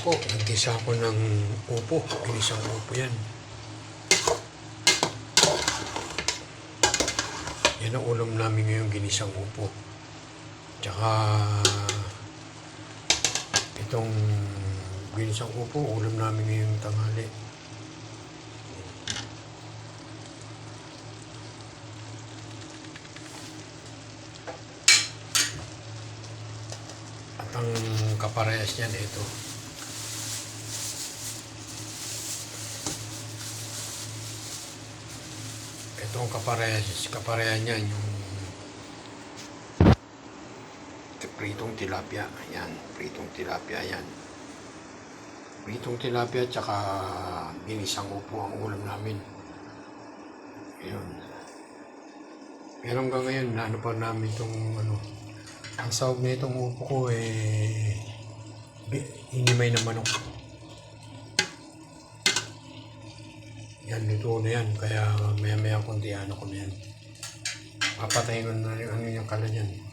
po, nagtisa ko ng upo. Ginisang upo yan. Yan ang ulam namin ngayon, ginisang upo. Tsaka itong ginisang upo, ulam namin ngayong tanghali. At ang kaparehas niyan, ito. Ito ang kapareha niyan, yung pritong tilapia. Yan, pritong tilapia yan. Pritong tilapia tsaka ginisang upo ang ulam namin. Ayun. Pero hanggang ngayon, ano pa namin itong ang sahog na itong upo ko hinimay na manok. Yan, luto na yan. Kaya maya-maya konti ko na yan. Papatayin ko na yung kala niyan.